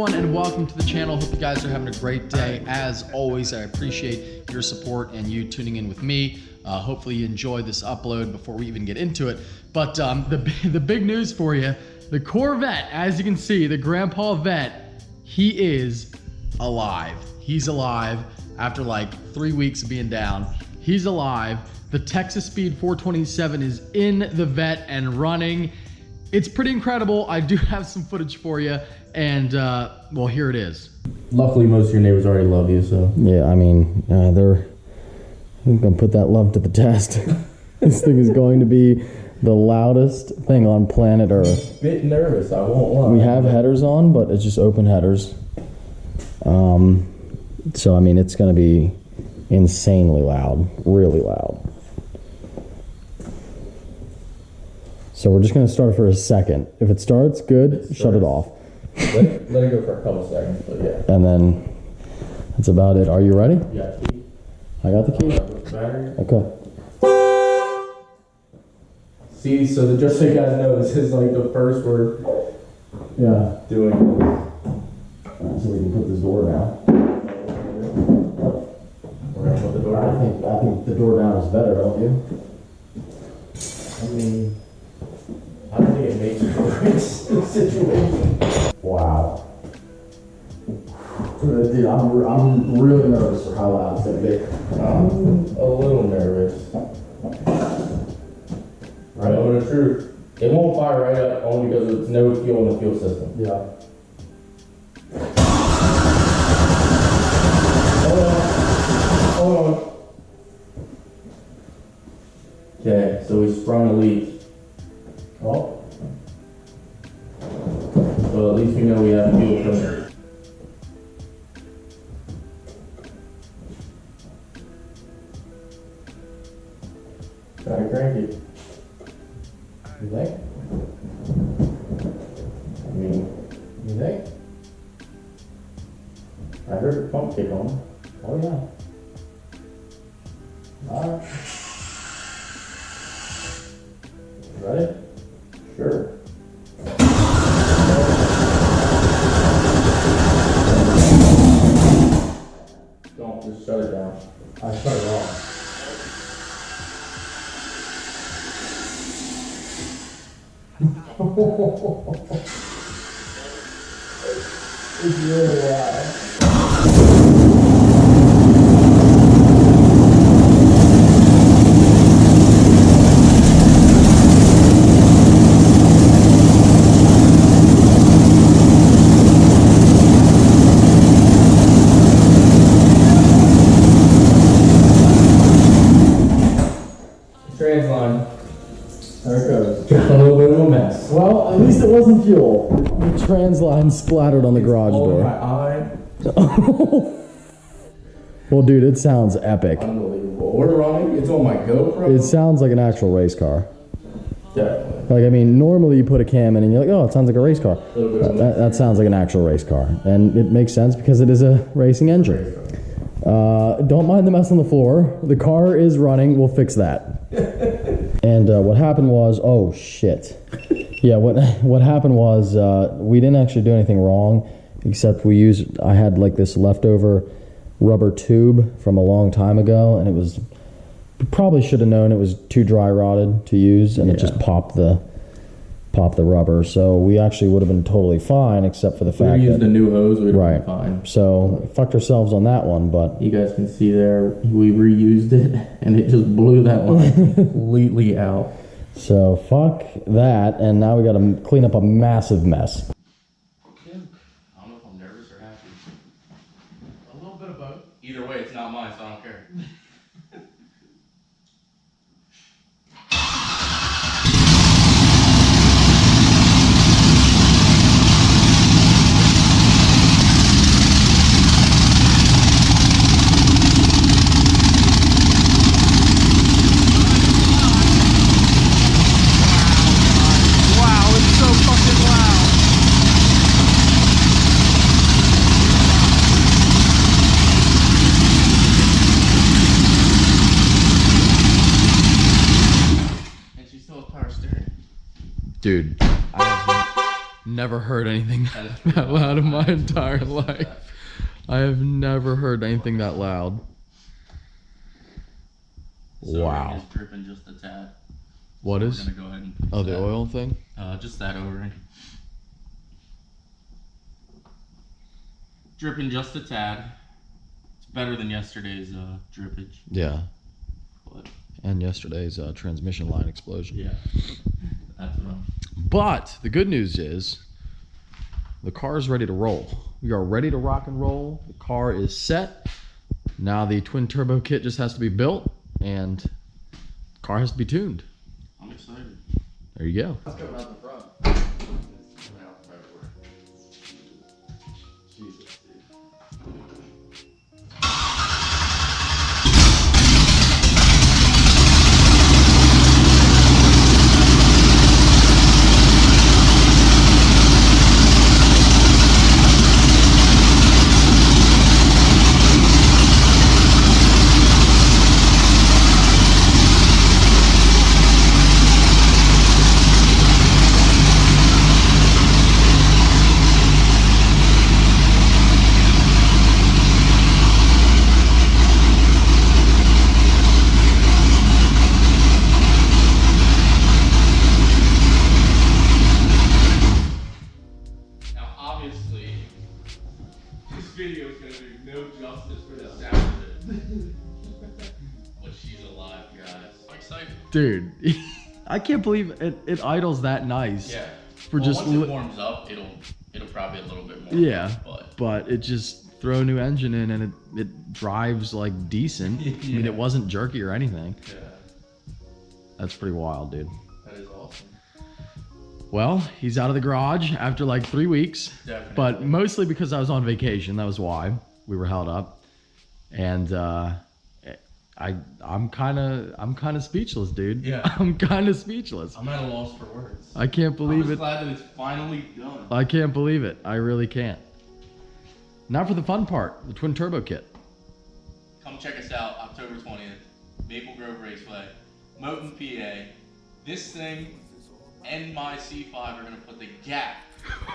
everyone, and welcome to the channel. Hope you guys are having a great day. As always, I appreciate your support and you tuning in with me. Hopefully you enjoy this upload before we even get into it. But the big news for you, the Corvette, as you can see, the Grandpa Vet, he is alive. He's alive after like 3 weeks of being down. He's alive. The Texas Speed 427 is in the Vet and running. It's pretty incredible. I do have some footage for you, and well, here it is. Luckily, most of your neighbors already love you, so. Yeah, I mean, they're gonna put that love to the test. This thing is going to be the loudest thing on planet Earth. A bit nervous, I won't lie. We have headers on, but it's just open headers. So I mean, it's gonna be insanely loud, really loud. So we're just gonna start for a second. If it starts, good, shut it off. Let it go for a couple seconds, but yeah. And then that's about it. Are you ready? Yeah, key. I got the key. Battery. Okay. See, so just so you guys know, this is like the first word. Yeah. Doing So we can put this door down. We're gonna put the door I down. think the door down is better, don't you? I mean, I don't think it makes for this situation. Wow. Dude, I'm really nervous for how loud it's gonna be. I'm a little nervous. I know the truth. It won't fire right up only because there's no fuel in the fuel system. Yeah. Hold on. Okay, so we sprung a leak. Oh. Well, at least we know we have fuel filter. Try to crank it. You think? I mean, you think? I heard the pump kick on. Oh yeah. Alright. Ready? Sure. Don't just shut it down. I shut it off. It's really loud. Transline. There it goes. Just a little bit of a mess. Well, at least it wasn't fuel. The trans line splattered on the garage Oh, my door. eye. Well, dude, it sounds epic. Unbelievable. We're running. It's on my GoPro. It sounds like an actual race car. Definitely. Like, I mean, normally you put a cam in and you're like, oh, it sounds like a race car. Little bit of That sounds like an actual race car. And it makes sense because it is a racing engine. Don't mind the mess on the floor. The car is running. We'll fix that. And what happened was, oh, shit. Yeah, what happened was we didn't actually do anything wrong, except I had like this leftover rubber tube from a long time ago, and we probably should have known it was too dry rotted to use, and it just popped the rubber. So we actually would have been totally fine, except for the fact we used that a new hose, we'd right. been fine. So fucked ourselves on that one, but You guys can see there, we reused it, and it just blew that line completely out. so fuck that, and now we got to clean up a massive mess. I don't know if I'm nervous or happy. A little bit of both. Either way, it's not mine, so I don't care. Wow, it's so fucking loud. Dude, never heard anything that loud in my entire life. I have never heard anything that loud. So Wow. It's dripping just a tad. What So is? We're gonna go ahead and Oh, the that. oil thing? Just that O-ring. Dripping just a tad. It's better than yesterday's drippage. Yeah. But And yesterday's transmission line explosion. yeah, that's what I'm. But the good news is the car is ready to roll. We are ready to rock and roll. The car is set. Now the twin turbo kit just has to be built and the car has to be tuned. I'm excited. There you go. Let's go out the front. Jesus, dude. Now, obviously, this video is going to do no justice for the sound of it. But she's alive, guys. I'm excited. Dude, I can't believe it idles that nice. Yeah. For Well, just once it warms up, it'll probably be a little bit more. Yeah, But but it just throw a new engine in and it drives like decent. I mean, it wasn't jerky or anything. yeah, That's pretty wild, dude. that is awesome. Well, he's out of the garage after like 3 weeks. Definitely. But mostly because I was on vacation. That was why we were held up. And I'm kind of speechless, dude. Yeah. I'm kind of speechless. I'm at a loss for words. I can't believe I'm it. just glad that it's finally done. I can't believe it. I really can't. Now for the fun part, the twin turbo kit. Come check us out October 20th, Maple Grove Raceway, Moton, PA. This thing and my C5 are going to put the gap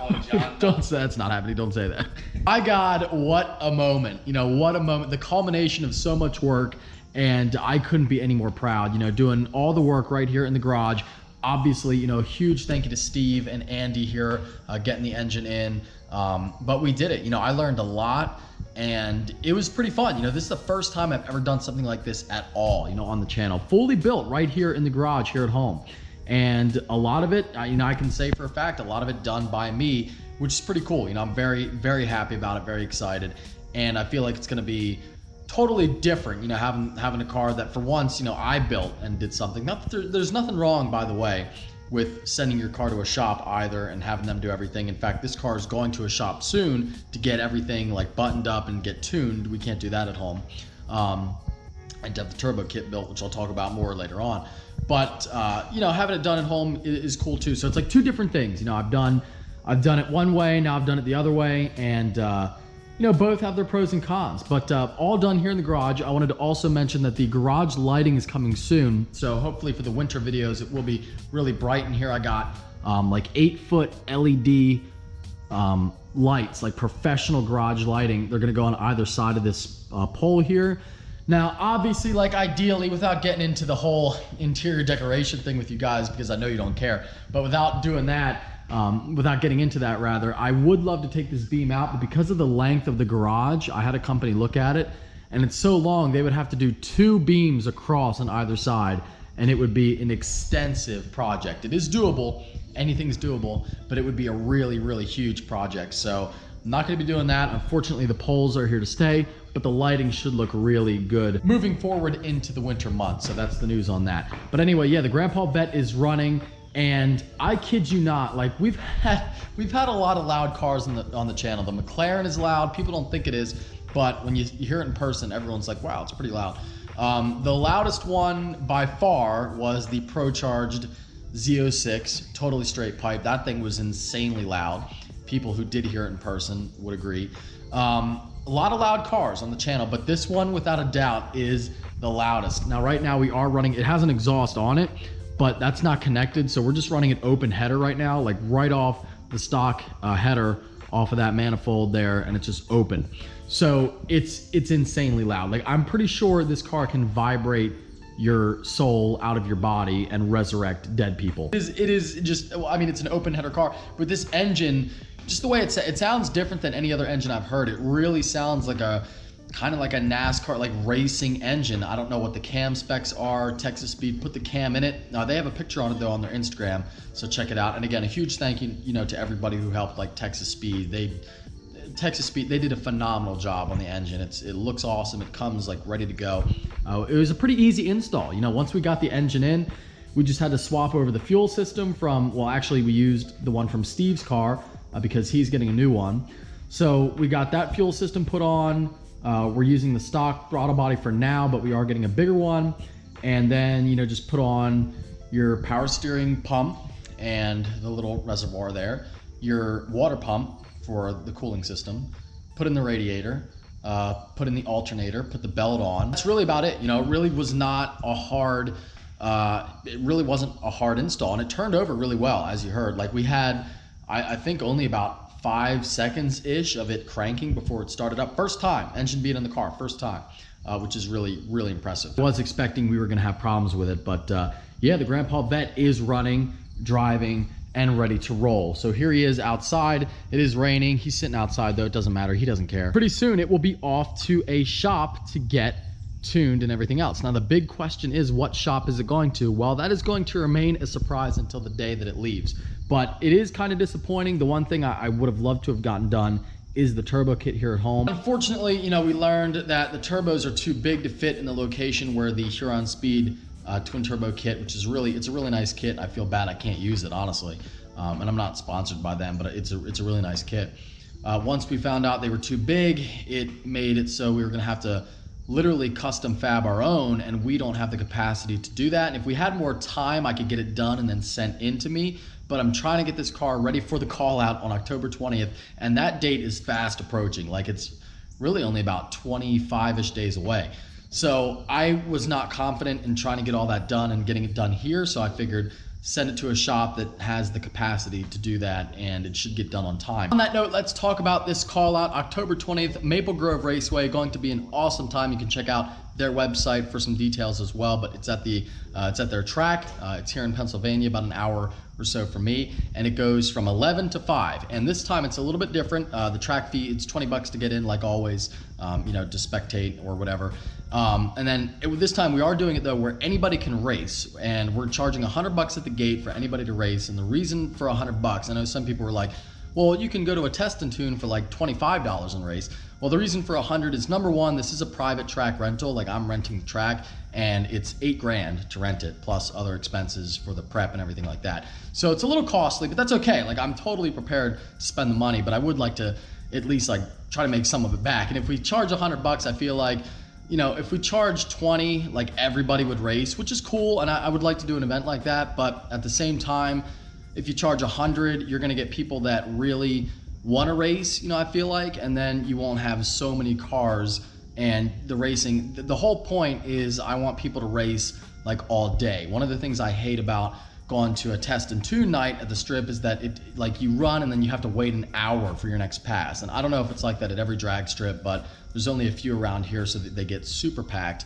on John. Don't say that's not happening. Don't say that. My God, what a moment. You know, what a moment. The culmination of so much work, and I couldn't be any more proud, you know, doing all the work right here in the garage. Obviously, you know, huge thank you to Steve and Andy here, getting the engine in. But we did it. You know, I learned a lot and it was pretty fun. You know, this is the first time I've ever done something like this at all, you know, on the channel. Fully built right here in the garage here at home. And a lot of it, you know, I can say for a fact, a lot of it done by me, which is pretty cool. You know, I'm very, very happy about it, very excited. And I feel like it's going to be totally different, you know, having a car that for once, you know, I built and did something. Not that there's nothing wrong, by the way, with sending your car to a shop either and having them do everything. In fact, this car is going to a shop soon to get everything like buttoned up and get tuned. We can't do that at home. I did have the turbo kit built, which I'll talk about more later on. But you know, having it done at home is cool too. So it's like two different things. You know, I've done it one way, now I've done it the other way, and you know, both have their pros and cons. But all done here in the garage. I wanted to also mention that the garage lighting is coming soon. So hopefully for the winter videos, it will be really bright in here. I got like 8-foot LED lights, like professional garage lighting. They're gonna go on either side of this pole here. Now, obviously, like ideally, without getting into the whole interior decoration thing with you guys, because I know you don't care, but without doing that, without getting into that rather, I would love to take this beam out, but because of the length of the garage, I had a company look at it, and it's so long, they would have to do 2 beams across on either side, and it would be an extensive project. It is doable, anything's doable, but it would be a really, really huge project. So I'm not gonna be doing that. Unfortunately, the poles are here to stay, but the lighting should look really good moving forward into the winter months. So that's the news on that. But anyway, yeah, the Grandpa Vet is running, and I kid you not, like we've had a lot of loud cars on the channel. The McLaren is loud. People don't think it is, but when you hear it in person, everyone's like, wow, it's pretty loud. The loudest one by far was the Pro-Charged Z06, totally straight pipe. That thing was insanely loud. People who did hear it in person would agree. A lot of loud cars on the channel, but this one without a doubt is the loudest. Now right now we are running, it has an exhaust on it, but that's not connected, so we're just running an open header right now, like right off the stock header off of that manifold there, and it's just open. So it's insanely loud. Like, I'm pretty sure this car can vibrate your soul out of your body and resurrect dead people. It is just, I mean, it's an open header car, but this engine, just the way it sounds different than any other engine I've heard. It really sounds like a kind of like a NASCAR, like racing engine. I don't know what the cam specs are. Texas Speed put the cam in it. They have a picture on it though on their Instagram, so check it out. And again, a huge thank you, to everybody who helped, like Texas Speed. They did a phenomenal job on the engine. It looks awesome. It comes like ready to go. It was a pretty easy install. Once we got the engine in, we just had to swap over the fuel system from, well, actually we used the one from Steve's car because he's getting a new one. So we got that fuel system put on. We're using the stock throttle body for now, but we are getting a bigger one. And then, just put on your power steering pump and the little reservoir there, your water pump for the cooling system, put in the radiator, put in the alternator, put the belt on. That's really about it. It really was not a hard, it really wasn't a hard install, and it turned over really well, as you heard. Like, we had, I think only about 5 seconds-ish of it cranking before it started up. First time, engine being in the car, first time, which is really, really impressive. I was expecting we were gonna have problems with it, but yeah, the Grandpa Vet is running, driving, and ready to roll. So here he is outside. It is raining. He's sitting outside though. It doesn't matter. He doesn't care. Pretty soon it will be off to a shop to get tuned and everything else. Now the big question is, what shop is it going to? Well, that is going to remain a surprise until the day that it leaves. But it is kind of disappointing. The one thing I would have loved to have gotten done is the turbo kit here at home. Unfortunately, we learned that the turbos are too big to fit in the location where the Huron Speed twin turbo kit, which is it's a really nice kit. I feel bad I can't use it, honestly. And I'm not sponsored by them, but it's a really nice kit. Once we found out they were too big, it made it so we were gonna have to literally custom fab our own, and we don't have the capacity to do that. And if we had more time, I could get it done and then sent in to me. But I'm trying to get this car ready for the call out on October 20th, and that date is fast approaching. Like, it's really only about 25-ish days away. So I was not confident in trying to get all that done and getting it done here, so I figured send it to a shop that has the capacity to do that, and it should get done on time. On that note, let's talk about this call out, October 20th, Maple Grove Raceway. Going to be an awesome time. You can check out their website for some details as well, but it's at their track. It's here in Pennsylvania, about an hour or so from me, and it goes from 11 to 5. And this time it's a little bit different. The track fee, it's $20 to get in, like always, to spectate or whatever. And then this time we are doing it though where anybody can race, and we're charging $100 at the gate for anybody to race. And the reason for $100, I know some people were like, well, you can go to a test and tune for like $25 and race. Well, the reason for $100 is, number one, this is a private track rental. Like, I'm renting the track, and it's $8 grand to rent it, plus other expenses for the prep and everything like that. So it's a little costly, but that's okay. Like, I'm totally prepared to spend the money, but I would like to at least like try to make some of it back. And if we charge $100, I feel like, if we charge 20, like, everybody would race, which is cool, and I would like to do an event like that. But at the same time, if you charge 100, you're gonna get people that really want to race, I feel like, and then you won't have so many cars. And the racing, the whole point is I want people to race like all day. One of the things I hate about going to a test and tune night at the strip is that you run and then you have to wait an hour for your next pass. And I don't know if it's like that at every drag strip, but there's only a few around here, so that they get super packed.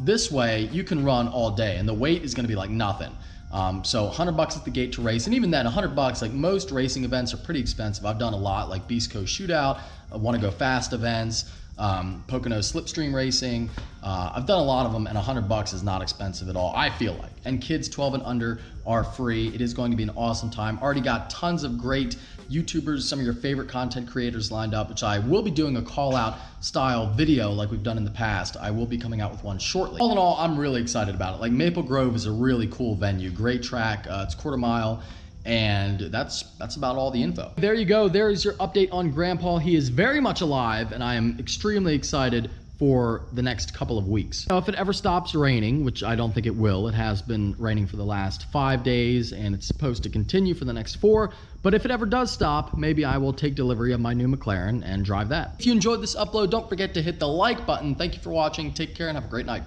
This way you can run all day, and the wait is going to be like nothing. So $100 at the gate to race, and even then $100, like, most racing events are pretty expensive. I've done a lot, like Beast Coast Shootout, Want to Go Fast events, Pocono Slipstream Racing. I've done a lot of them, and $100 is not expensive at all, I feel like. And kids 12 and under are free. It is going to be an awesome time. Already got tons of great YouTubers, some of your favorite content creators lined up, which I will be doing a call out style video like we've done in the past. I will be coming out with one shortly. All in all, I'm really excited about it. Like, Maple Grove is a really cool venue, great track. It's quarter mile, and that's about all the info. There you go. There is your update on Grandpa. He is very much alive, and I am extremely excited for the next couple of weeks. Now, if it ever stops raining, which I don't think it will, it has been raining for the last 5 days, and it's supposed to continue for the next 4. But if it ever does stop, maybe I will take delivery of my new McLaren and drive that. If you enjoyed this upload, don't forget to hit the like button. Thank you for watching. Take care and have a great night.